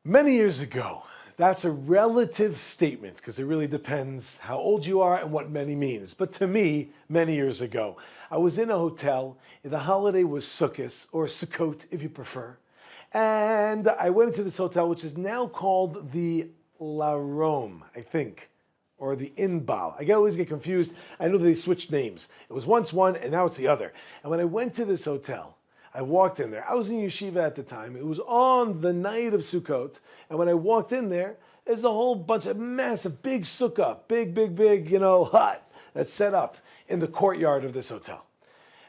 Many years ago, that's a relative statement because it really depends how old you are and what many means. But to me, many years ago, I was in a hotel. The holiday was Sukkot, or Sukkot if you prefer. And I went into this hotel, which is now called the La Rome, I think, or the Inbal. I always get confused. I know they switched names. It was once one and now it's the other. And when I went to this hotel, I walked in there. I was in yeshiva at the time. It was on the night of Sukkot. And when I walked in there, there's a whole bunch of massive, big sukkah, big, hut that's set up in the courtyard of this hotel.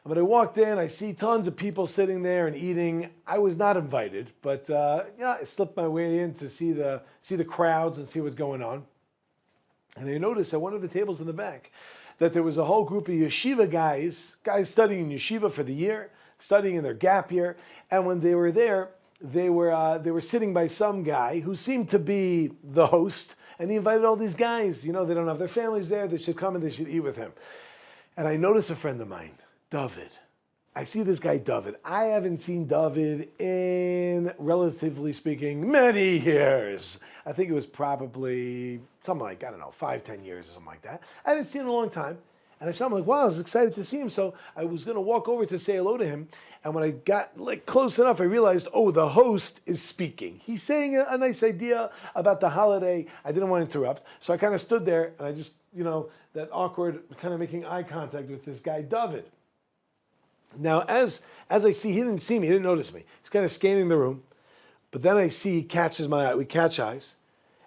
And when I walked in, I see tons of people sitting there and eating. I was not invited, but I slipped my way in to see the crowds and see what's going on. And I noticed at one of the tables in the back that there was a whole group of yeshiva guys studying yeshiva for the year, studying in their gap year, and when they were there, they were sitting by some guy who seemed to be the host, and he invited all these guys. They don't have their families there. They should come and they should eat with him. And I noticed a friend of mine, David. I see this guy, David. I haven't seen David in, relatively speaking, many years. I think it was probably something like, 5, 10 years or something like that. I hadn't seen him in a long time. And I saw him like, wow, I was excited to see him. So I was going to walk over to say hello to him. And when I got close enough, I realized, the host is speaking. He's saying a nice idea about the holiday. I didn't want to interrupt. So I kind of stood there and I just, that awkward kind of making eye contact with this guy, David. Now, as I see, he didn't see me. He didn't notice me. He's kind of scanning the room. But then I see he catches my eye. We catch eyes.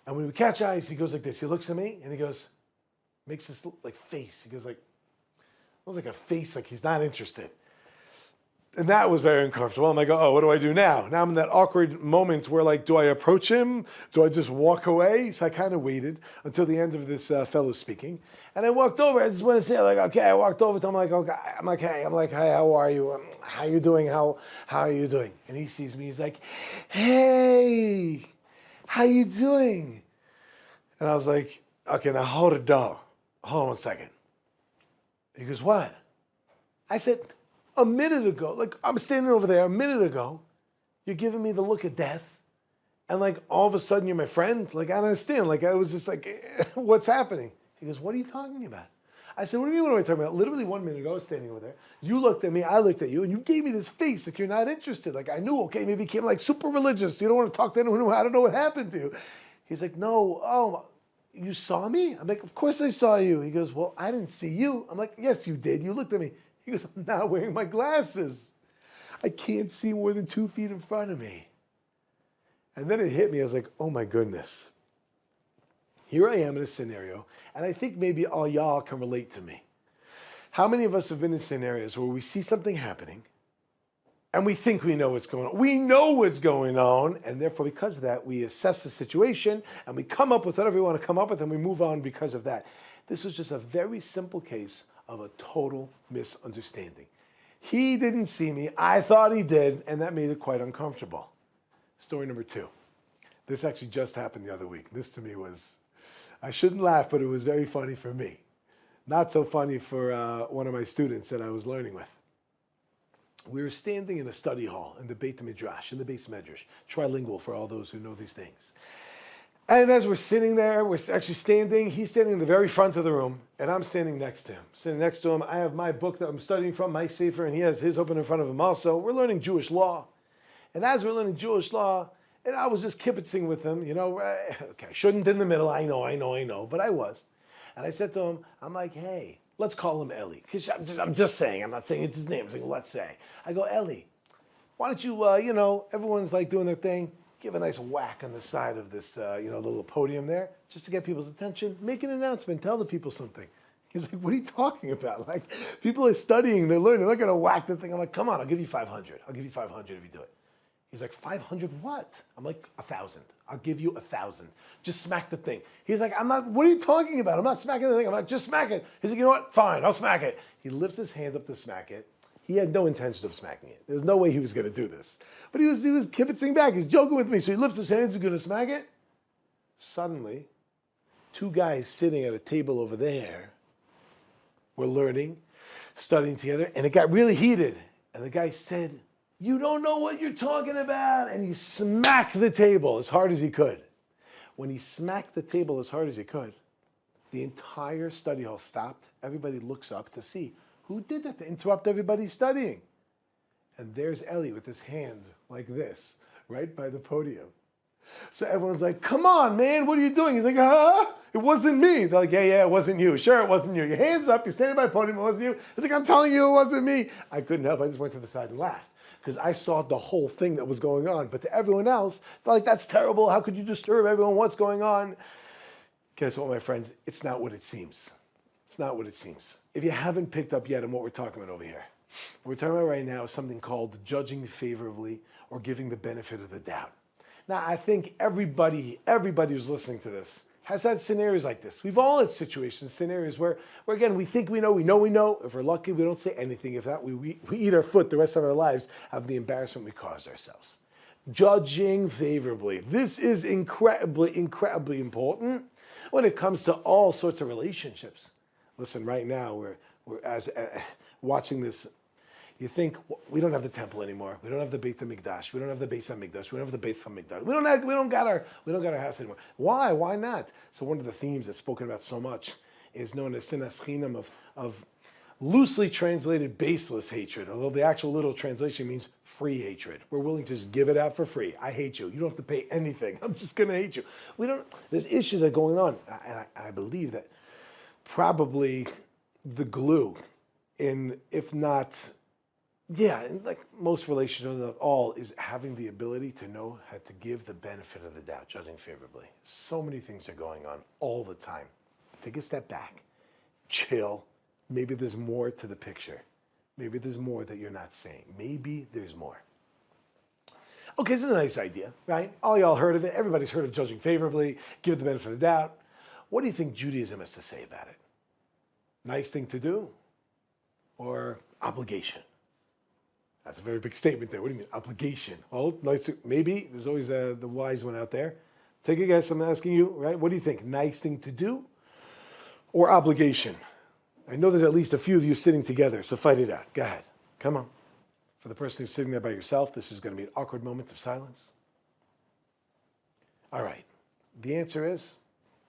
And when we catch eyes, he goes like this. He looks at me and he goes, makes this face. He goes like a face, like he's not interested. And that was very uncomfortable. I'm like, what do I do now? Now I'm in that awkward moment where do I approach him? Do I just walk away? So I kind of waited until the end of this fellow speaking. And I walked over. I just want to say, okay, I walked over to him. I'm like, hey, how are you? How you doing? How are you doing? And he sees me. He's like, hey, how you doing? And I was like, okay, now hold it down. Hold on 1 second. He goes, what? I said, a minute ago, I'm standing over there, a minute ago, you're giving me the look of death. And all of a sudden you're my friend? I don't understand. I was just what's happening? He goes, what are you talking about? I said, what do you mean, what am I talking about? Literally 1 minute ago, I was standing over there. You looked at me, I looked at you, and you gave me this face you're not interested. I knew, okay, maybe you became super religious. You don't want to talk to anyone. I don't know what happened to you. He's like, no, you saw me? I'm like, of course I saw you. He goes, well, I didn't see you. I'm like, yes, you did. You looked at me. He goes, I'm not wearing my glasses. I can't see more than 2 feet in front of me. And then it hit me. I was like, oh my goodness. Here I am in a scenario, and I think maybe all y'all can relate to me. How many of us have been in scenarios where we see something happening, and we think we know what's going on? We know what's going on, and therefore because of that, we assess the situation, and we come up with whatever we want to come up with, and we move on because of that. This was just a very simple case of a total misunderstanding. He didn't see me, I thought he did, and that made it quite uncomfortable. Story number 2. This actually just happened the other week. This to me was, I shouldn't laugh, but it was very funny for me. Not so funny for one of my students that I was learning with. We were standing in a study hall in the Beit Midrash, in the Beis Medrash, trilingual for all those who know these things. And as we're sitting there, we're actually standing, he's standing in the very front of the room, and I'm standing next to him. Sitting next to him, I have my book that I'm studying from, my Sefer, and he has his open in front of him also. We're learning Jewish law. And as we're learning Jewish law, and I was just kibitzing with him, okay, I shouldn't in the middle, I know, but I was. And I said to him, I'm like, hey, let's call him Eli. I'm just saying, I'm not saying it's his name, I'm saying, let's say. I go, Eli, why don't you, everyone's doing their thing, give a nice whack on the side of this, little podium there, just to get people's attention, make an announcement, tell the people something. He's like, what are you talking about? People are studying, they're learning, they're not going to whack the thing. I'm like, come on, I'll give you 500. I'll give you 500 if you do it. He's like, 500 what? I'm like, 1,000. I'll give you 1,000. Just smack the thing. He's like, what are you talking about? I'm not smacking the thing. I'm like, just smack it. He's like, you know what? Fine, I'll smack it. He lifts his hand up to smack it. He had no intention of smacking it. There's no way he was going to do this. But he was kibitzing back. He's joking with me. So he lifts his hands. He's going to smack it. Suddenly, 2 guys sitting at a table over there were learning, studying together, and it got really heated. And the guy said You don't know what you're talking about. And he smacked the table as hard as he could. When he smacked the table as hard as he could, the entire study hall stopped. Everybody looks up to see who did that to interrupt everybody studying. And there's Eli with his hand like this, right by the podium. So everyone's like, come on, man, what are you doing? He's like, it wasn't me. They're like, yeah, it wasn't you. Sure, it wasn't you. Your hand's up, you're standing by the podium, it wasn't you. He's like, I'm telling you, it wasn't me. I couldn't help, I just went to the side and laughed because I saw the whole thing that was going on. But to everyone else, they're like, that's terrible. How could you disturb everyone? What's going on? Guess what, my friends? It's not what it seems. It's not what it seems. If you haven't picked up yet on what we're talking about over here, what we're talking about right now is something called judging favorably or giving the benefit of the doubt. Now, I think everybody who's listening to this has had scenarios like this. We've all had situations, scenarios where again, we think we know. If we're lucky, we don't say anything. If not, we eat our foot the rest of our lives of the embarrassment we caused ourselves. Judging favorably. This is incredibly important when it comes to all sorts of relationships. Listen, right now, we're watching this. You think we don't have the temple anymore. We don't have the Beit HaMikdash. We don't have the Beis HaMikdash. We don't have the Beit HaMikdash. We don't got our house anymore. Why? Why not? So one of the themes that's spoken about so much is known as sinas chinam of loosely translated baseless hatred. Although the actual literal translation means free hatred. We're willing to just give it out for free. I hate you. You don't have to pay anything. I'm just going to hate you. There's issues that are going on, and I believe that probably the glue in, if not. Yeah, like most relationships of all, is having the ability to know how to give the benefit of the doubt, judging favorably. So many things are going on all the time. Take a step back, chill. Maybe there's more to the picture. Maybe there's more that you're not saying. Maybe there's more. Okay, this is a nice idea, right? All y'all heard of it. Everybody's heard of judging favorably, give the benefit of the doubt. What do you think Judaism has to say about it? Nice thing to do or obligation? That's a very big statement there. What do you mean, obligation? Well, maybe. There's always the wise one out there. Take a guess. I'm asking you, right? What do you think? Nice thing to do or obligation? I know there's at least a few of you sitting together, so fight it out. Go ahead. Come on. For the person who's sitting there by yourself, this is going to be an awkward moment of silence. All right. The answer is,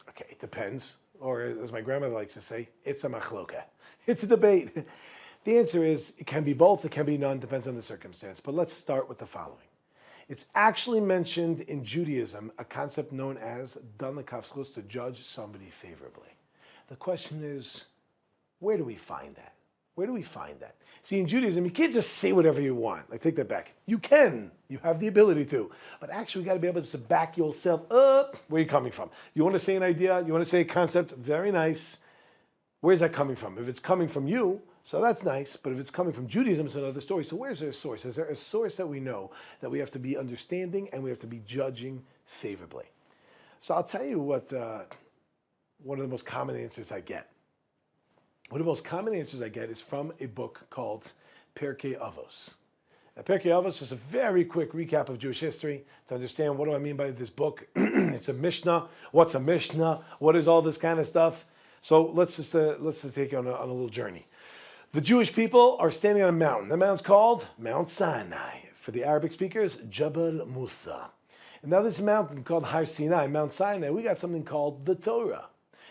okay, it depends. Or as my grandmother likes to say, it's a machloka. It's a debate. The answer is, it can be both, it can be none, depends on the circumstance. But let's start with the following. It's actually mentioned in Judaism, a concept known as dan lekafschus, to judge somebody favorably. The question is, where do we find that? Where do we find that? See, in Judaism, you can't just say whatever you want. Like, take that back. You can. You have the ability to. But actually, we got to be able to back yourself up. Where are you coming from? You want to say an idea? You want to say a concept? Very nice. Where's that coming from? If it's coming from you, so that's nice, but if it's coming from Judaism, it's another story. So where's their source? Is there a source that we know that we have to be understanding and we have to be judging favorably? So I'll tell you what one of the most common answers I get. One of the most common answers I get is from a book called Pirkei Avos. Now, Pirkei Avos is a very quick recap of Jewish history to understand what do I mean by this book. It's a Mishnah. What's a Mishnah? What is all this kind of stuff? So let's just take you on a little journey. The Jewish people are standing on a mountain. The mountain's called Mount Sinai. For the Arabic speakers, Jabal Musa. And now this mountain called Har Sinai, Mount Sinai, we got something called the Torah.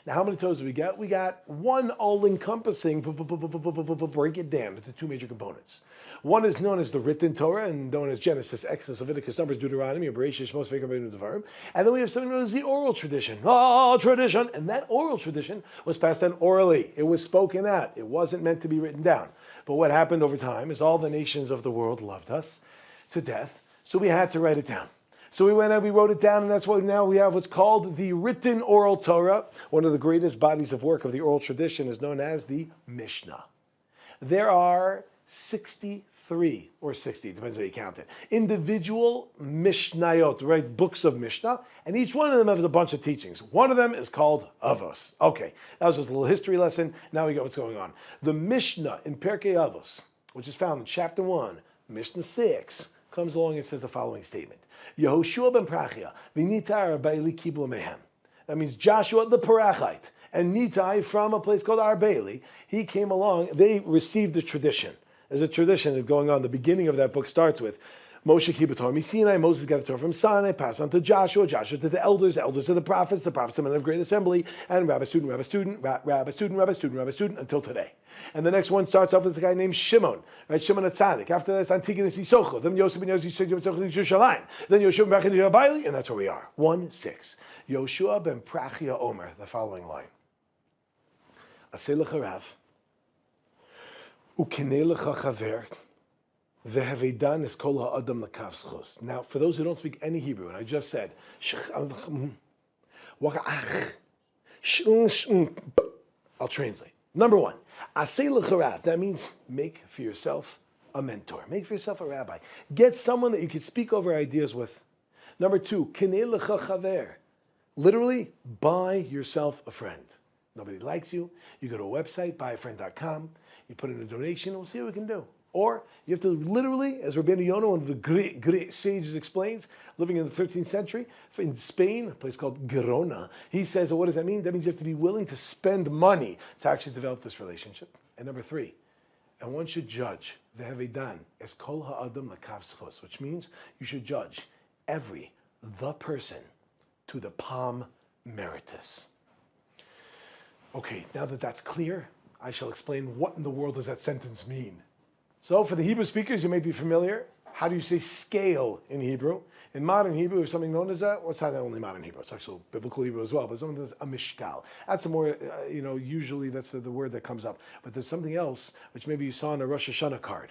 Now, how many Torahs do we get? We got one all-encompassing, break it down into two major components. One is known as the written Torah, and known as Genesis, Exodus, Leviticus, Numbers, Deuteronomy, Bereshit, Shmos, Vayikra, B'nai, Devarim. And then we have something known as the oral tradition. Tradition! And that oral tradition was passed down orally. It was spoken out. It wasn't meant to be written down. But what happened over time is all the nations of the world loved us to death, so we had to write it down. So we went and we wrote it down, and that's why now we have what's called the written oral Torah. One of the greatest bodies of work of the oral tradition is known as the Mishnah. There are 63 or 60, depends how you count it, individual Mishnayot, right, books of Mishnah, and each one of them has a bunch of teachings. One of them is called Avos. Okay, that was just a little history lesson. Now we got what's going on. The Mishnah in Pirkei Avos, which is found in chapter 1, Mishnah 6, comes along and says the following statement. Yehoshua ben Prachia, v'nitar ba'eli kiblu mehem. That means Joshua the Parachite and Nitai from a place called Arbeili. He came along, they received the tradition. There's a tradition of going on. The beginning of that book starts with Moshe Kibbut Torah Sinai. Moses got the Torah from Sinai, passed on to Joshua, Joshua to the elders to the prophets to men of great assembly, and rabbi, student, rabbi, student, rabbi, student, rabbi, student, rabbi, student, until today. And the next one starts off with a guy named Shimon, right? Shimon HaTzadik. After that, it's Antigonus Isocho. Then Yosef ben Yosef Yerushalayim. Then Yoshua ben Prachia Baili, and that's where we are. 1-6. Yoshua ben Prachia Omer, the following line. Aseh lecha Rav, ukenei lecha chaver, vehavedan es kol ha'adam lekav zchus. Now, for those who don't speak any Hebrew, and I just said, I'll translate. Number one, aseh lecha Rav, that means make for yourself a mentor. Make for yourself a rabbi. Get someone that you can speak over ideas with. Number two, kenei lecha chaver. Literally, buy yourself a friend. Nobody likes you. You go to a website, buyafriend.com. You put in a donation, and we'll see what we can do. Or you have to literally, as Rabbeinu Yonah, one of the great sages explains, living in the 13th century in Spain, a place called Girona, he says, what does that mean? That means you have to be willing to spend money to actually develop this relationship. And number three, and one should judge, ve'havedan es kol ha'adam lekav zchus, which means you should judge the person to the palm meritus. Okay, now that that's clear, I shall explain what in the world does that sentence mean. So for the Hebrew speakers, you may be familiar. How do you say scale in Hebrew? In modern Hebrew, there's something known as well, it's not only modern Hebrew, it's actually biblical Hebrew as well, but something that's a mishkal. That's a more, usually that's the word that comes up. But there's something else, which maybe you saw in a Rosh Hashanah card,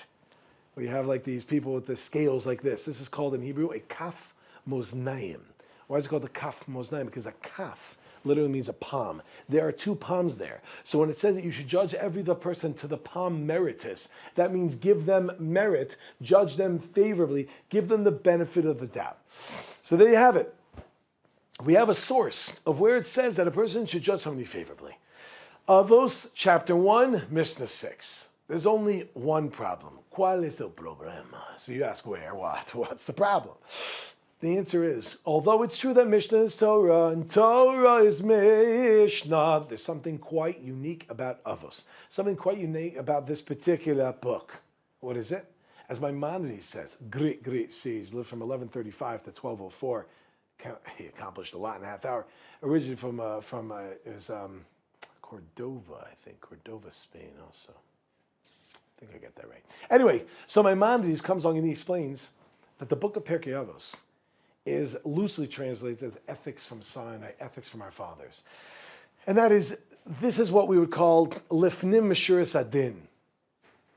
where you have like these people with the scales like this. This is called in Hebrew a kaf moznaim. Why is it called the kaf moznaim? Because a kaf literally means a palm. There are two palms there. So when it says that you should judge every the person to the palm meritus, that means give them merit, judge them favorably, give them the benefit of the doubt. So there you have it. We have a source of where it says that a person should judge somebody favorably. Avos, chapter 1, Mishnah 6. There's only one problem. ¿Cuál es el problema? So you ask where, what? What's the problem? The answer is, although it's true that Mishnah is Torah and Torah is Mishnah, there's something quite unique about Avos. Something quite unique about this particular book. What is it? As Maimonides says, great sage, lived from 1135 to 1204. He accomplished a lot in a half hour. Originally from Cordova, I think. Cordova, Spain also. I think I got that right. Anyway, so Maimonides comes along and he explains that the book of Pirkei Avos is loosely translated as ethics from Sinai, ethics from our fathers. And that is, this is what we would call lifnim mishuras adin,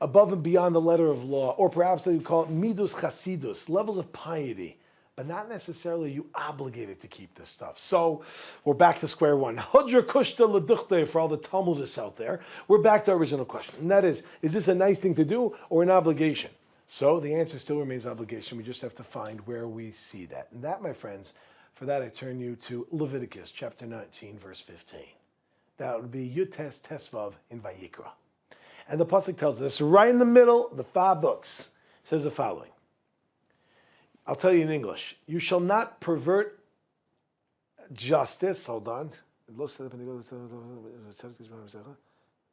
above and beyond the letter of law, or perhaps they would call it midus chasidus, levels of piety, but not necessarily you obligated to keep this stuff. So we're back to square one. Hudra kushta leduchte for all the Talmudists out there. We're back to our original question, and that is this a nice thing to do or an obligation? So the answer still remains obligation. We just have to find where we see that. And that, my friends, for that I turn you to Leviticus chapter 19, verse 15. That would be Yutes Tesvav in Vayikra. And the pasuk tells us, right in the middle of the 5 books, says the following. I'll tell you in English. You shall not pervert justice. Hold on.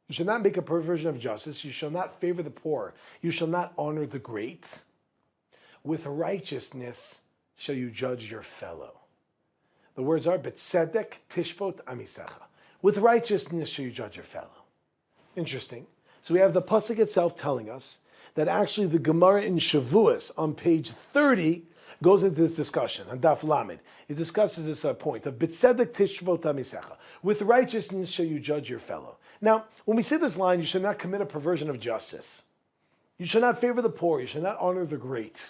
You shall not make a perversion of justice. You shall not favor the poor. You shall not honor the great. With righteousness shall you judge your fellow. The words are, B'tzedek tishpot amisecha. With righteousness shall you judge your fellow. Interesting. So we have the pasuk itself telling us that actually the Gemara in Shavuos on page 30 goes into this discussion, on Daf Lamed. It discusses this point of B'tzedek tishpot amisecha. With righteousness shall you judge your fellow. Now, when we say this line, you should not commit a perversion of justice. You shall not favor the poor. You shall not honor the great.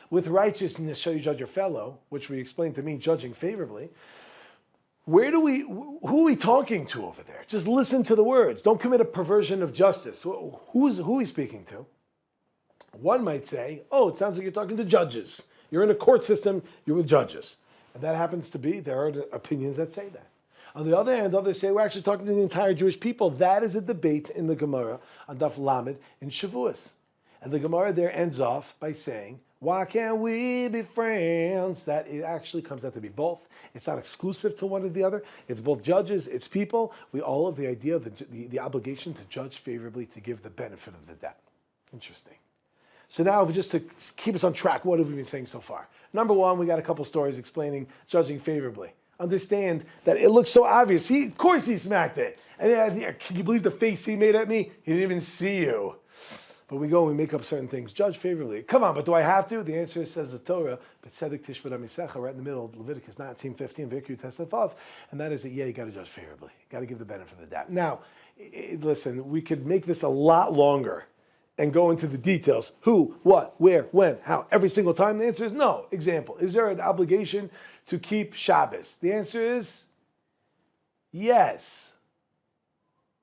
With righteousness shall you judge your fellow, which we explained to mean judging favorably. Who are we talking to over there? Just listen to the words. Don't commit a perversion of justice. Who are we speaking to? One might say, oh, it sounds like you're talking to judges. You're in a court system, you're with judges. And that happens to be, there are opinions that say that. On the other hand, others say we're actually talking to the entire Jewish people. That is a debate in the Gemara on Daf Lamed in Shavuos. And the Gemara there ends off by saying, why can't we be friends? That it actually comes out to be both. It's not exclusive to one or the other. It's both judges, it's people. We all have the idea of the obligation to judge favorably, to give the benefit of the doubt. Interesting. So now, just to keep us on track, what have we been saying so far? Number one, we got a couple stories explaining judging favorably. Understand that it looks so obvious. Of course he smacked it. And can you believe the face he made at me? He didn't even see you. But we go and we make up certain things. Judge favorably. Come on, but do I have to? The answer is, says the Torah, but Tzedek Tishbet Amisecha, right in the middle of Leviticus 19:15, V'ikru Testafav, and that is that, yeah, you got to judge favorably. You got to give the benefit of the doubt. Now, listen, we could make this a lot longer and go into the details. Who, what, where, when, how, every single time? The answer is no. Example, is there an obligation to keep Shabbos? The answer is yes.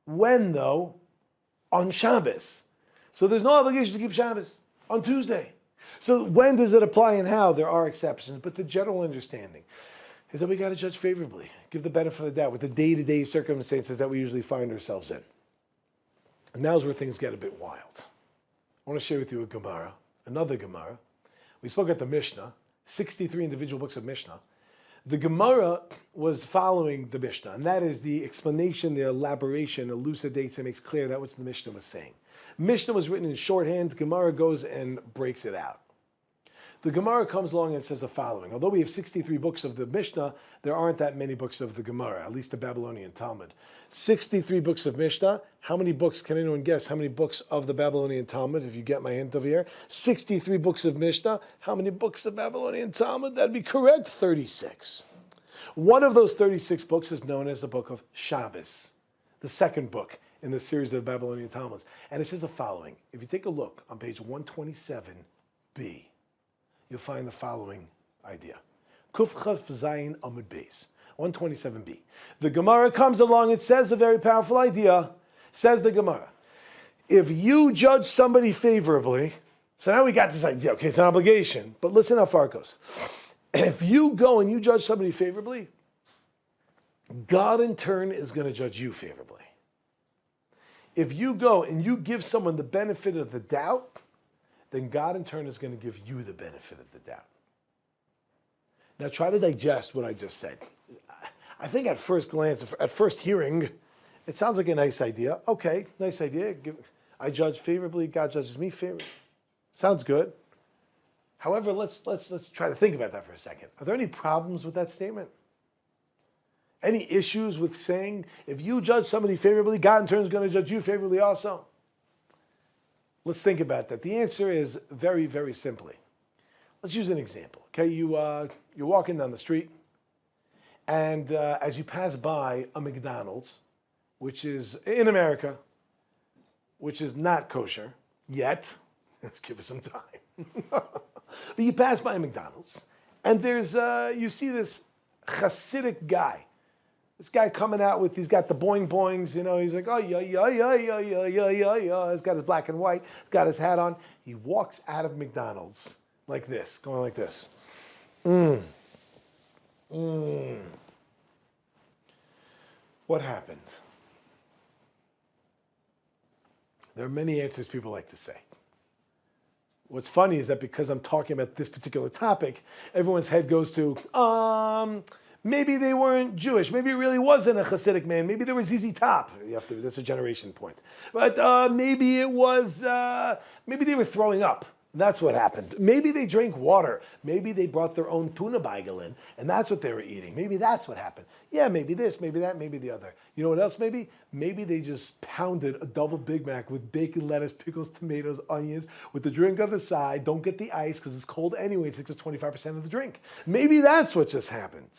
When, though? On Shabbos. So there's no obligation to keep Shabbos on Tuesday. So when does it apply and how? There are exceptions, but the general understanding is that we got to judge favorably, give the benefit of the doubt with the day-to-day circumstances that we usually find ourselves in. And now's where things get a bit wild. I want to share with you a Gemara, another Gemara. We spoke at the Mishnah, 63 individual books of Mishnah. The Gemara was following the Mishnah, and that is the explanation, the elaboration, elucidates and makes clear that what the Mishnah was saying. Mishnah was written in shorthand. Gemara goes and breaks it out. The Gemara comes along and says the following. Although we have 63 books of the Mishnah, there aren't that many books of the Gemara, at least the Babylonian Talmud. 63 books of Mishnah. How many books, can anyone guess, how many books of the Babylonian Talmud, if you get my hint over here? 63 books of Mishnah. How many books of Babylonian Talmud? That'd be correct, 36. One of those 36 books is known as the book of Shabbos, the second book in the series of Babylonian Talmuds. And it says the following. If you take a look on page 127b, you'll find the following idea. Kuf Chaf Zayin Amud Beis, 127b. The Gemara comes along, it says a very powerful idea. Says the Gemara, if you judge somebody favorably, so now we got this idea, okay, it's an obligation, but listen how far it goes. If you go and you judge somebody favorably, God in turn is going to judge you favorably. If you go and you give someone the benefit of the doubt, then God in turn is going to give you the benefit of the doubt. Now try to digest what I just said. I think at first glance, at first hearing, it sounds like a nice idea. Okay, nice idea. I judge favorably, God judges me favorably. Sounds good. However, let's try to think about that for a second. Are there any problems with that statement? Any issues with saying, if you judge somebody favorably, God in turn is going to judge you favorably also? Let's think about that. The answer is very, very simply. Let's use an example. Okay, you're walking down the street, and as you pass by a McDonald's, which is in America, which is not kosher yet. Let's give it some time. But you pass by a McDonald's, and there's you see this Hasidic guy. This guy coming out with, he's got the boing boings, you know, he's like, oh, yeah, yeah, yeah, yeah, yeah, yeah, yeah, yeah. He's got his black and white, got his hat on. He walks out of McDonald's like this, going like this. What happened? There are many answers people like to say. What's funny is that because I'm talking about this particular topic, everyone's head goes to, maybe they weren't Jewish. Maybe it really wasn't a Hasidic man. Maybe there was ZZ Top. That's a generation point. But maybe it was, maybe they were throwing up. That's what happened. Maybe they drank water. Maybe they brought their own tuna bagel in, and that's what they were eating. Maybe that's what happened. Yeah, maybe this, maybe that, maybe the other. You know what else maybe? Maybe they just pounded a double Big Mac with bacon, lettuce, pickles, tomatoes, onions, with the drink on the side. Don't get the ice because it's cold anyway. It takes up 25% of the drink. Maybe that's what just happened.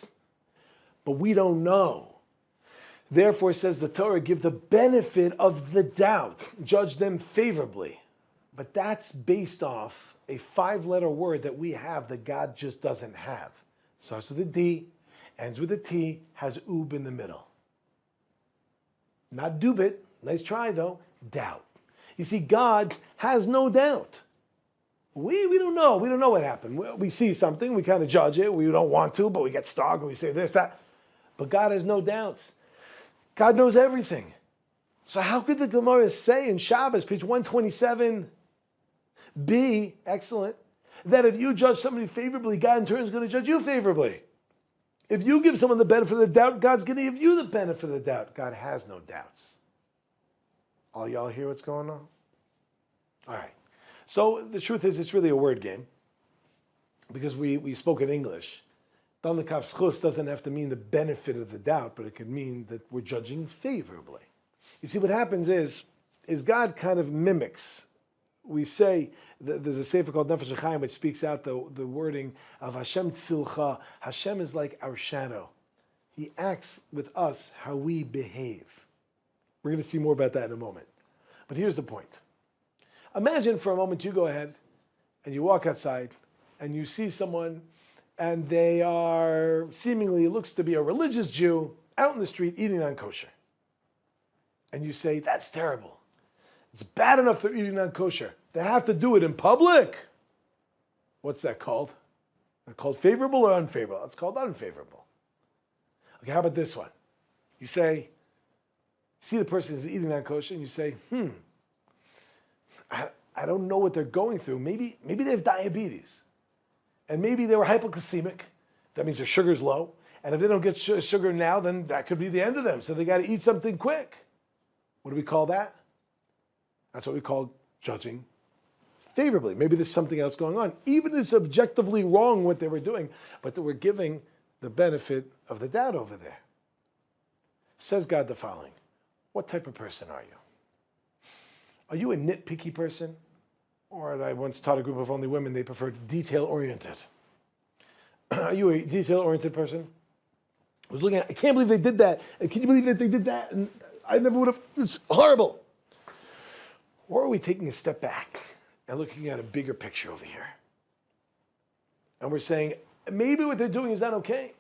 But we don't know. Therefore, says the Torah, give the benefit of the doubt. Judge them favorably. But that's based off a 5-letter word that we have that God just doesn't have. Starts with a D, ends with a T, has oob in the middle. Not dubit, nice try though, doubt. You see, God has no doubt. We don't know. We don't know what happened. We see something, we kind of judge it. We don't want to, but we get stuck and we say this, that. But God has no doubts. God knows everything. So how could the Gemara say in Shabbos, page 127, B, excellent, that if you judge somebody favorably, God in turn is going to judge you favorably. If you give someone the benefit of the doubt, God's going to give you the benefit of the doubt. God has no doubts. All y'all hear what's going on? All right. So the truth is, it's really a word game, because we spoke in English. Dan l'kav zchus doesn't have to mean the benefit of the doubt, but it could mean that we're judging favorably. You see, what happens is God kind of mimics. We say, there's a sefer called Nefesh HaChaim which speaks out the wording of Hashem tzilcha. Hashem is like our shadow. He acts with us how we behave. We're going to see more about that in a moment. But here's the point. Imagine for a moment you go ahead and you walk outside and you see someone and they are seemingly, it looks to be a religious Jew, out in the street eating non-kosher. And you say, that's terrible. It's bad enough they're eating non-kosher. They have to do it in public. What's that called? Is that called favorable or unfavorable? It's called unfavorable. Okay, how about this one? You say, you see the person is eating non-kosher and you say, I don't know what they're going through. Maybe they have diabetes. And maybe they were hypoglycemic. That means their sugar's low. And if they don't get sugar now, then that could be the end of them. So they got to eat something quick. What do we call that? That's what we call judging favorably. Maybe there's something else going on. Even if it's objectively wrong what they were doing, but that we're giving the benefit of the doubt over there. Says God the following. What type of person are you? Are you a nitpicky person? Or I once taught a group of only women, they preferred detail-oriented. Are you a detail-oriented person? I was looking at, I can't believe they did that. And can you believe that they did that? And I never would have, it's horrible. Or are we taking a step back and looking at a bigger picture over here? And we're saying, maybe what they're doing is not okay.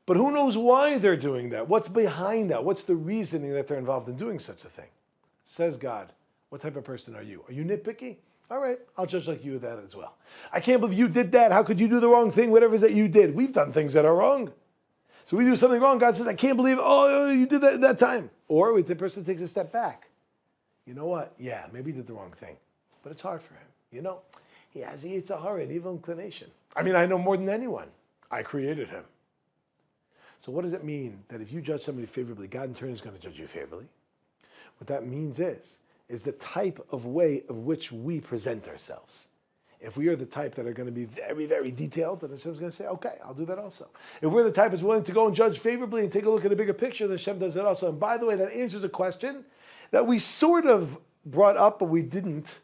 But who knows why they're doing that? What's behind that? What's the reasoning that they're involved in doing such a thing? Says God, what type of person are you? Are you nitpicky? All right, I'll judge like you with that as well. I can't believe you did that. How could you do the wrong thing? Whatever it is that you did. We've done things that are wrong. So we do something wrong. God says, I can't believe, you did that at that time. Or the person takes a step back. You know what? Yeah, maybe he did the wrong thing. But it's hard for him. You know, he has a Yetzer Hara, an evil inclination. I mean, I know more than anyone. I created him. So what does it mean that if you judge somebody favorably, God in turn is going to judge you favorably? What that means is the type of way of which we present ourselves. If we are the type that are going to be very, very detailed, then Hashem's going to say, okay, I'll do that also. If we're the type that's willing to go and judge favorably and take a look at a bigger picture, then Hashem does that also. And by the way, that answers a question that we sort of brought up, but we didn't.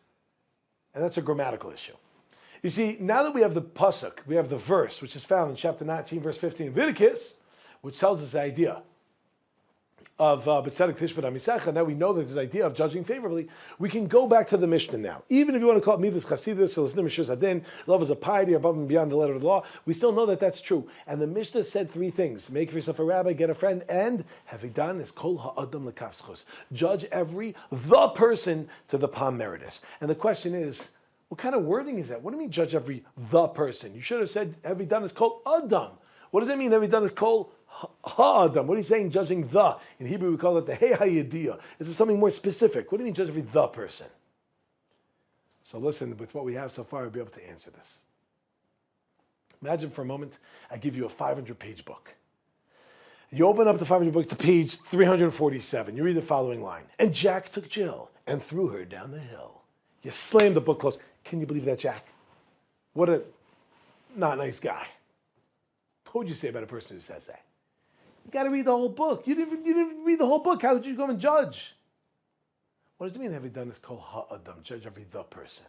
And that's a grammatical issue. You see, now that we have the pasuk, we have the verse, which is found in chapter 19, verse 15 of Leviticus, which tells us the idea of B'tzedek Tishpat HaMisecha. Now we know that this idea of judging favorably. We can go back to the Mishnah now. Even if you want to call it Midas Chasidus, or Lifnim Mishur Zadin, love is a piety above and beyond the letter of the law, we still know that that's true. And the Mishnah said three things. Make yourself a rabbi, get a friend, and having done is kol ha'adam l'kaf. Judge the person to the pam meridus. And the question is, what kind of wording is that? What do you mean judge the person? You should have said having done is kol adam. What does that mean having done is kol ha'adam? What are you saying judging the? In Hebrew we call it the hey hayediyah. This is something more specific. What do you mean judge the person? So listen, with what we have so far, we'll be able to answer this. Imagine for a moment, I give you a 500-page book. You open up the 500 book to page 347. You read the following line. And Jack took Jill and threw her down the hill. You slam the book closed. Can you believe that, Jack? What a not nice guy. What would you say about a person who says that? You got to read the whole book. You didn't read the whole book. How would you go and judge? What does it mean having done this kol ha'adam? Judge the person.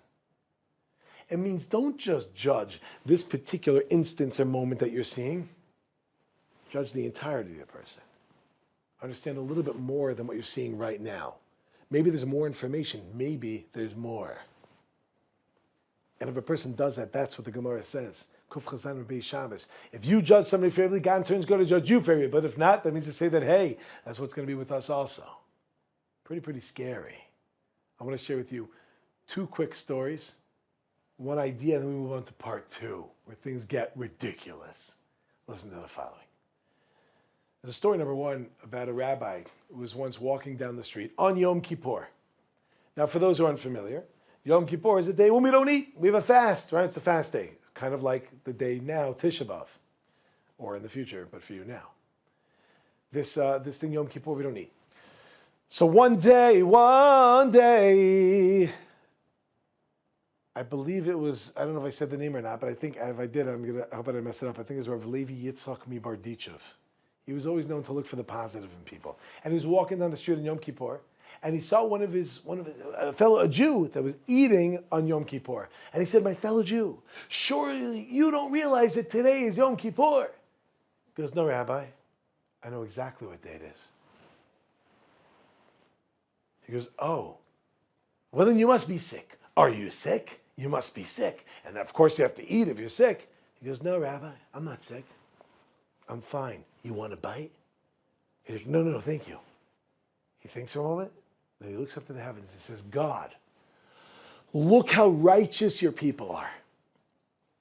It means don't just judge this particular instance or moment that you're seeing. Judge the entirety of the person. Understand a little bit more than what you're seeing right now. Maybe there's more information. Maybe there's more. And if a person does that, that's what the Gemara says. If you judge somebody favorably, God in turn is going to judge you favorably. But if not, that means to say that, hey, that's what's going to be with us also. Pretty scary. I want to share with you two quick stories, one idea, and then we move on to part two, where things get ridiculous. Listen to the following. There's a story number one about a rabbi who was once walking down the street on Yom Kippur. Now, for those who are unfamiliar, Yom Kippur is a day when we don't eat. We have a fast, right? It's a fast day. Kind of like the day now, Tisha B'Av, or in the future, but for you now. This thing, Yom Kippur, we don't eat. So one day, I believe it was, I don't know if I said the name or not, but I think if I did, I hope I didn't mess it up. I think it was Rav Levi Yitzchak Mibardichev. He was always known to look for the positive in people. And he was walking down the street on Yom Kippur, and he saw a Jew that was eating on Yom Kippur. And he said, my fellow Jew, surely you don't realize that today is Yom Kippur. He goes, no, Rabbi, I know exactly what day it is. He goes, oh, well then you must be sick. Are you sick? You must be sick. And of course you have to eat if you're sick. He goes, no, Rabbi, I'm not sick. I'm fine. You want a bite? He's like, no, thank you. He thinks for a moment, then he looks up to the heavens and says, God, look how righteous your people are.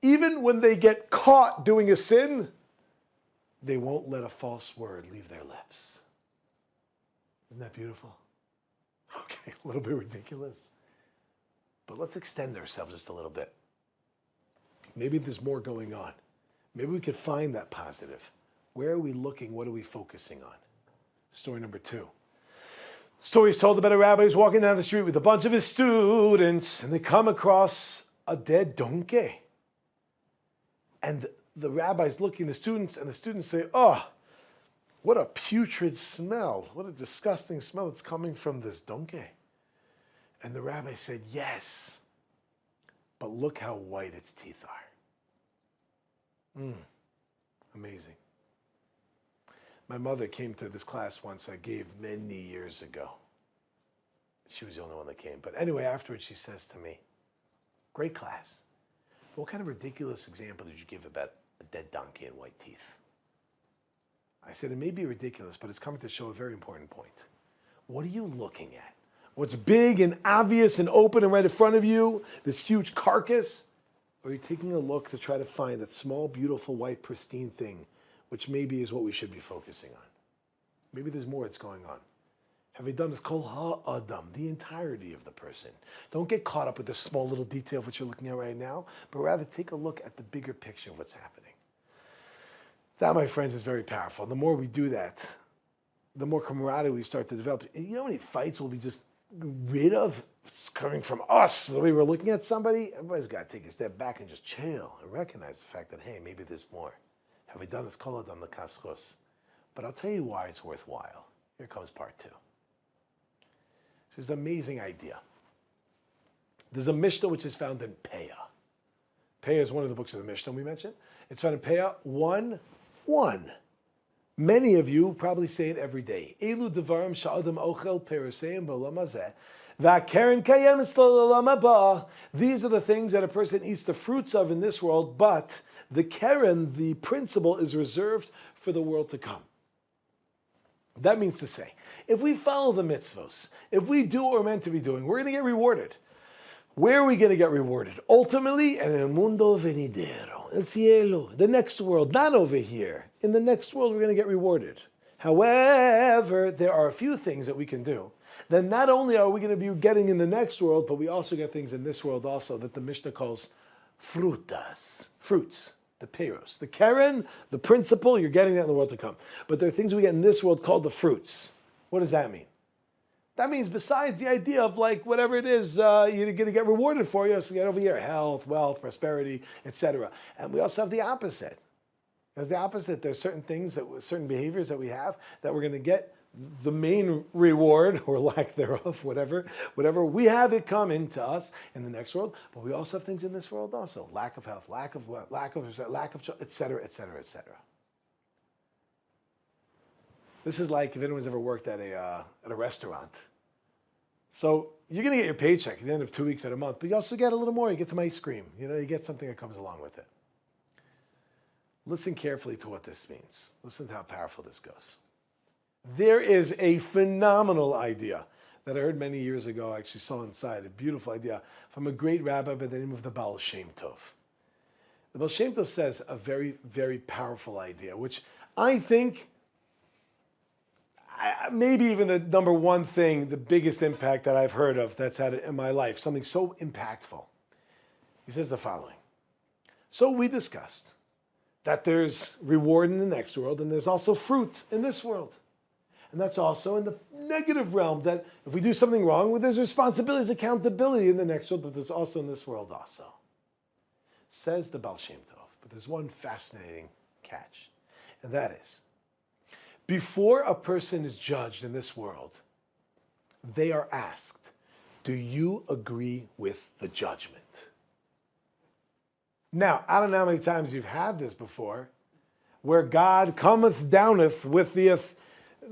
Even when they get caught doing a sin, they won't let a false word leave their lips. Isn't that beautiful? Okay, a little bit ridiculous. But let's extend ourselves just a little bit. Maybe there's more going on. Maybe we could find that positive. Where are we looking? What are we focusing on? Story number 2. The story is told about a rabbi who's walking down the street with a bunch of his students, and they come across a dead donkey. And the rabbi's looking at the students, and the students say, oh, what a putrid smell. What a disgusting smell that's coming from this donkey. And the rabbi said, yes, but look how white its teeth are. Amazing. My mother came to this class once I gave many years ago. She was the only one that came. But anyway, afterwards she says to me, great class. But what kind of ridiculous example did you give about a dead donkey and white teeth? I said, it may be ridiculous, but it's coming to show a very important point. What are you looking at? What's big and obvious and open and right in front of you, this huge carcass? Or are you taking a look to try to find that small, beautiful, white, pristine thing, which maybe is what we should be focusing on? Maybe there's more that's going on. Have we done this? Kol ha'adam, the entirety of the person. Don't get caught up with this small little detail of what you're looking at right now, but rather take a look at the bigger picture of what's happening. That, my friends, is very powerful. The more we do that, the more camaraderie we start to develop. You know how many fights will be just rid of? It's coming from us, the way we're looking at somebody. Everybody's got to take a step back and just chill and recognize the fact that, hey, maybe there's more. Have we done this? Kol ha'adam l'kafschus. But I'll tell you why it's worthwhile. Here comes part 2. This is an amazing idea. There's a Mishnah which is found in Peah. Peah is one of the books of the Mishnah we mentioned. It's found in Peah 1:1. Many of you probably say it every day. Elu devarim sha'adam ochel peruseim b'olam hazeh v'akeren kayemes l'olam haba. These are the things that a person eats the fruits of in this world, but the keren, the principle, is reserved for the world to come. That means to say, if we follow the mitzvos, if we do what we're meant to be doing, we're going to get rewarded. Where are we going to get rewarded? Ultimately, en el mundo venidero, el cielo, the next world, not over here. In the next world, we're going to get rewarded. However, there are a few things that we can do. Then not only are we going to be getting in the next world, but we also get things in this world also that the Mishnah calls frutas, fruits. The peros, the keren, the principle, you're getting that in the world to come. But there are things we get in this world called the fruits. What does that mean? That means besides the idea of like whatever it is you're going to get rewarded for, you also get over here health, wealth, prosperity, etc. And we also have the opposite. There's the opposite. There's certain things, certain behaviors that we have that we're going to get the main reward or lack thereof, whatever we have it coming to us in the next world. But we also have things in this world also: lack of health, lack of etc., etc., etc. This is like if anyone's ever worked at a restaurant. So you're going to get your paycheck at the end of 2 weeks at a month, but you also get a little more. You get some ice cream. You get something that comes along with it. Listen carefully to what this means. Listen to how powerful this goes. There is a phenomenal idea that I heard many years ago. I actually saw inside a beautiful idea from a great rabbi by the name of the Baal Shem Tov. The Baal Shem Tov says a very, very powerful idea, which I think maybe even the number one thing, the biggest impact that I've heard of that's had in my life, something so impactful. He says the following. So we discussed that there's reward in the next world and there's also fruit in this world. And that's also in the negative realm, that if we do something wrong, well, there's responsibility, there's accountability in the next world, but there's also in this world also. Says the Baal Shem Tov. But there's one fascinating catch, and that is, before a person is judged in this world, they are asked, do you agree with the judgment? Now, I don't know how many times you've had this before, where God cometh downeth with the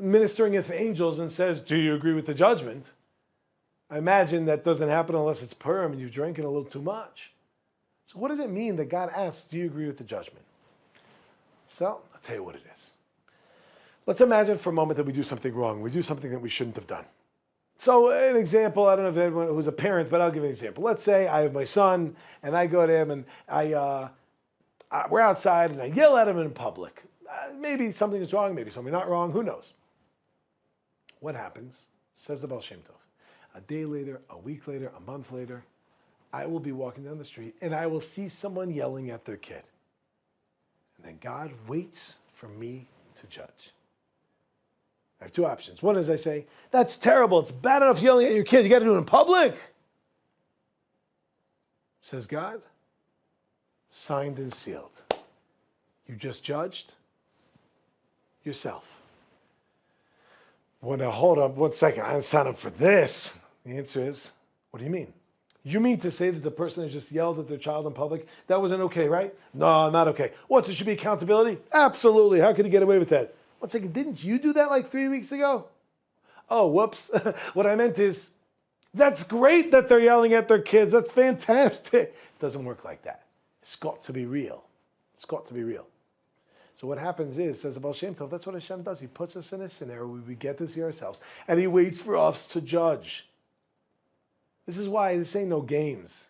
ministeringeth angels and says, do you agree with the judgment? I imagine that doesn't happen unless it's Purim and you've drinking a little too much. So what does it mean that God asks, do you agree with the judgment? So, I'll tell you what it is. Let's imagine for a moment that we do something wrong. We do something that we shouldn't have done. So an example, I don't know if anyone who's a parent, but I'll give you an example. Let's say I have my son and I go to him and we're outside and I yell at him in public. Maybe something is wrong, maybe something not wrong, who knows? What happens, says the Baal Shem Tov, a day later, a week later, a month later, I will be walking down the street and I will see someone yelling at their kid. And then God waits for me to judge. I have two options. One is I say, that's terrible. It's bad enough yelling at your kid. You got to do it in public. Says God, signed and sealed. You just judged yourself. Well, now hold on 1 second. I didn't sign up for this. The answer is, what do you mean? You mean to say that the person that just yelled at their child in public, that wasn't okay, right? No, not okay. What, there should be accountability? Absolutely. How could he get away with that? 1 second, didn't you do that like 3 weeks ago? Oh, whoops. What I meant is, that's great that they're yelling at their kids. That's fantastic. It doesn't work like that. It's got to be real. It's got to be real. So what happens is, says the Baal Shem Tov, that's what Hashem does. He puts us in a scenario where we get to see ourselves, and he waits for us to judge. This is why this ain't no games.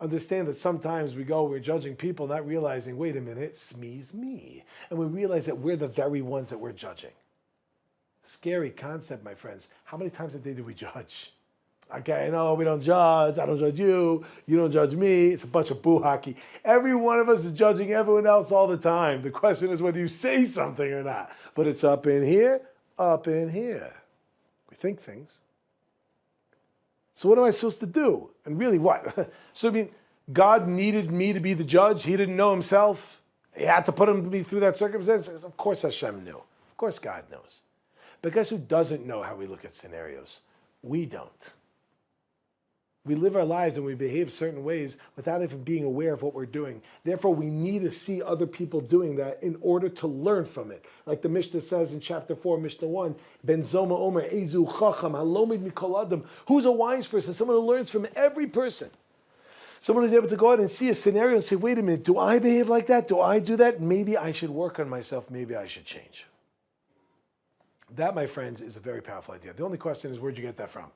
Understand that sometimes we're judging people not realizing, wait a minute, me's me. And we realize that we're the very ones that we're judging. Scary concept, my friends. How many times a day do we judge? Okay, no, we don't judge. I don't judge you. You don't judge me. It's a bunch of boo hockey. Every one of us is judging everyone else all the time. The question is whether you say something or not. But it's up in here, up in here. We think things. So what am I supposed to do? And really what? So I mean, God needed me to be the judge. He didn't know himself. He had to put me through that circumstance. Of course Hashem knew. Of course God knows. But guess who doesn't know how we look at scenarios? We don't. We live our lives and we behave certain ways without even being aware of what we're doing. Therefore, we need to see other people doing that in order to learn from it. Like the Mishnah says in chapter 4, Mishnah 1, Ben Zoma Omer, Ezu Chacham, Halomid Mikol Adam. Who's a wise person? Someone who learns from every person. Someone who's able to go out and see a scenario and say, wait a minute, do I behave like that? Do I do that? Maybe I should work on myself. Maybe I should change. That, my friends, is a very powerful idea. The only question is, where'd you get that from?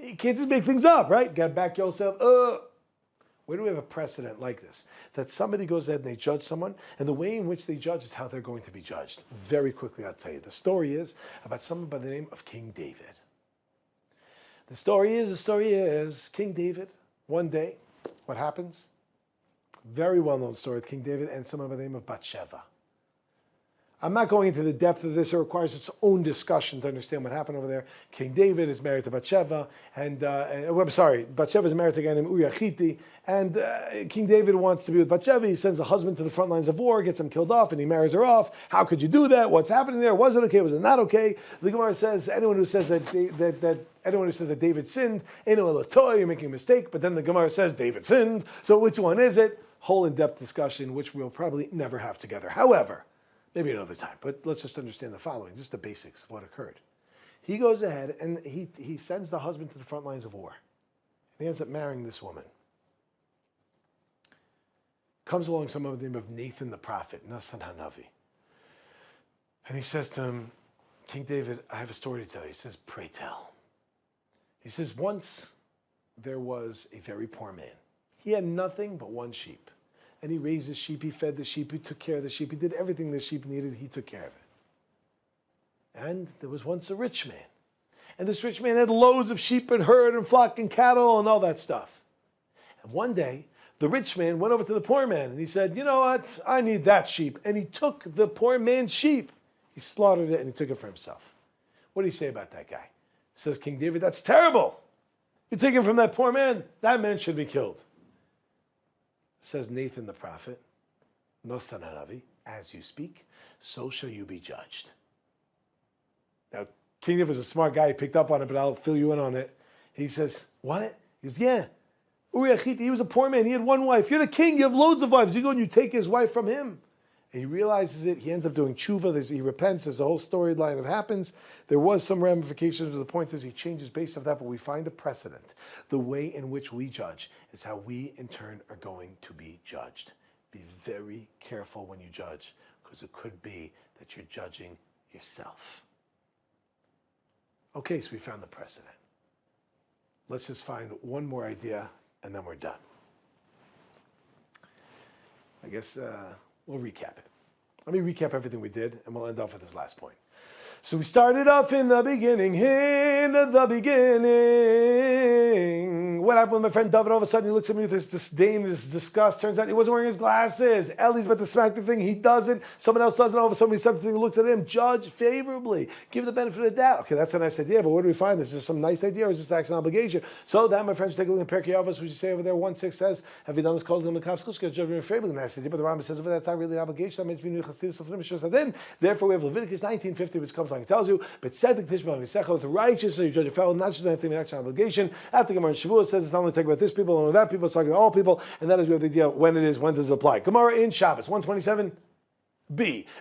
You can't just make things up, right? Got to back yourself. Where do we have a precedent like this? That somebody goes ahead and they judge someone, and the way in which they judge is how they're going to be judged. Very quickly, I'll tell you. The story is about someone by the name of King David. The story is, King David, one day, what happens? Very well-known story with King David and someone by the name of Bathsheba. I'm not going into the depth of this. It requires its own discussion to understand what happened over there. King David is married to Bathsheba, Bathsheba is married to a guy named Uriah Hittite, and King David wants to be with Bathsheba. He sends a husband to the front lines of war, gets him killed off, and he marries her off. How could you do that? What's happening there? Was it okay? Was it not okay? The Gemara says anyone who says that David sinned, you're making a mistake. But then the Gemara says David sinned. So which one is it? Whole in-depth discussion, which we'll probably never have together. However, maybe another time, but let's just understand the following, just the basics of what occurred. He goes ahead and he sends the husband to the front lines of war. And he ends up marrying this woman. Comes along someone by the name of Nathan the prophet, Nasan Hanavi. And he says to him, King David, I have a story to tell you. He says, pray tell. He says, once there was a very poor man. He had nothing but one sheep. And he raised the sheep, he fed the sheep, he took care of the sheep, he did everything the sheep needed, he took care of it. And there was once a rich man. And this rich man had loads of sheep and herd and flock and cattle and all that stuff. And one day, the rich man went over to the poor man and he said, you know what, I need that sheep. And he took the poor man's sheep. He slaughtered it and he took it for himself. What do you say about that guy? Says King David, that's terrible. You're taking from that poor man. That man should be killed. Says Nathan the prophet, no son hanavi, as you speak, so shall you be judged. Now, King David was a smart guy. He picked up on it, but I'll fill you in on it. He says, what? He goes, yeah. Uri Achiti, he was a poor man. He had one wife. You're the king. You have loads of wives. You go and you take his wife from him. And he realizes it. He ends up doing tshuva. He repents. There's a whole storyline that happens. There was some ramifications, but the point is he changes based off that, but we find a precedent. The way in which we judge is how we, in turn, are going to be judged. Be very careful when you judge, because it could be that you're judging yourself. Okay, so we found the precedent. Let's just find one more idea, and then we're done. I guess we'll recap it. Let me recap everything we did, and we'll end off with this last point. So we started off in the beginning. What happened with my friend David? All of a sudden he looks at me with this disdain, this disgust. Turns out he wasn't wearing his glasses. Ellie's about to smack the thing. He doesn't. Someone else does it. All of a sudden he said the thing, looks at him. Judge favorably. Give the benefit of the doubt. Okay, that's a nice idea, but where do we find this? Is this some nice idea or is this actually an obligation? So that, my friends, take a look at Pirkei Avos, which you say over there. 1:6 says, have you done this called the Makavskos? Because judgment favorably. Nice idea, but the Rambam says over there, that's not really an obligation. That means we need Chasidus. Therefore, we have Leviticus 19:50, which comes along and tells you, but Tzedek Tishma V'Sechel, with righteous, so you judge a fellow, not just anything, an actual obligation. At the Gemara in Shavuot says it's not only talking about this people, only that people, it's talking about all people, and that is we have the idea when it is, when does it apply. Gemara in Shabbos, 127b.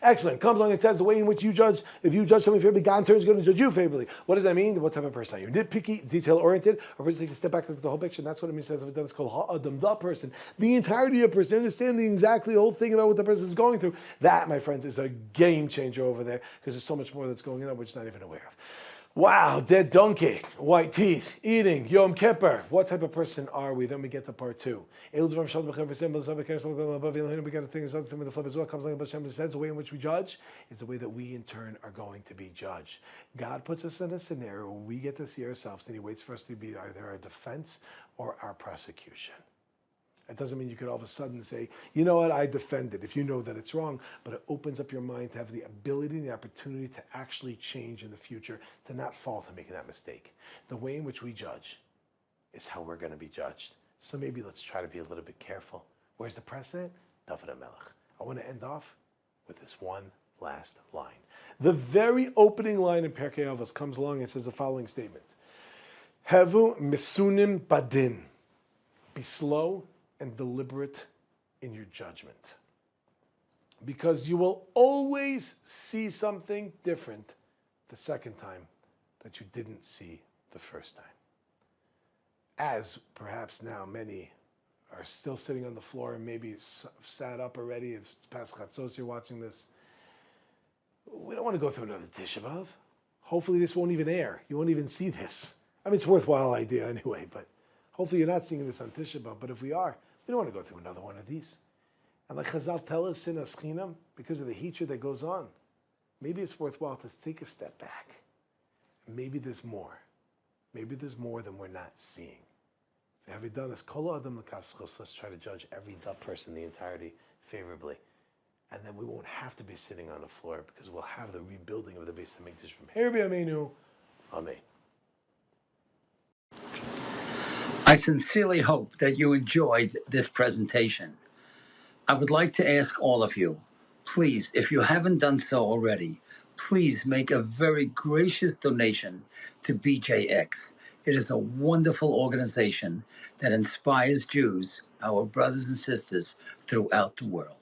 Excellent. Comes along and says the way in which you judge, if you judge something favorably, God in turn is going to judge you favorably. What does that mean? What type of person are you? Nitpicky, detail-oriented, or just take a step back and look at the whole picture? And that's what it means. It's called ha'adam, the person. The entirety of a person, understanding exactly the whole thing about what the person is going through. That, my friends, is a game changer over there, because there's so much more that's going on which you're not even aware of. Wow, dead donkey, white teeth, eating, Yom Kippur. What type of person are we? Then we get to part 2. We get a thing, something with the flip as well. Comes like Hashem says, the way in which we judge is the way that we in turn are going to be judged. God puts us in a scenario where we get to see ourselves, and He waits for us to be either our defense or our prosecution. It doesn't mean you could all of a sudden say, you know what, I defend it, if you know that it's wrong, but it opens up your mind to have the ability and the opportunity to actually change in the future, to not fall to making that mistake. The way in which we judge is how we're going to be judged. So maybe let's try to be a little bit careful. Where's the precedent? David HaMelech. I want to end off with this one last line. The very opening line in Pirkei Avos comes along and says the following statement. Hevu misunim badin. Be slow and deliberate in your judgment. Because you will always see something different the second time that you didn't see the first time. As perhaps now many are still sitting on the floor and maybe sat up already, if it's past Chatzos you're watching this, we don't want to go through another Tisha B'Av. Hopefully this won't even air. You won't even see this. I mean, it's a worthwhile idea anyway, but hopefully you're not seeing this on Tisha B'Av. But if we are, we don't want to go through another one of these. And like Chazal tell us in Aschinam, because of the hatred that goes on, maybe it's worthwhile to take a step back. Maybe there's more. Maybe there's more than we're not seeing. Have we done this? Kol adam l'kavskos. Let's try to judge every person, the entirety, favorably. And then we won't have to be sitting on the floor because we'll have the rebuilding of the Beis HaMikdash from here. B'yameinu. Amen. I sincerely hope that you enjoyed this presentation. I would like to ask all of you, please, if you haven't done so already, please make a very gracious donation to BJX. It is a wonderful organization that inspires Jews, our brothers and sisters, throughout the world.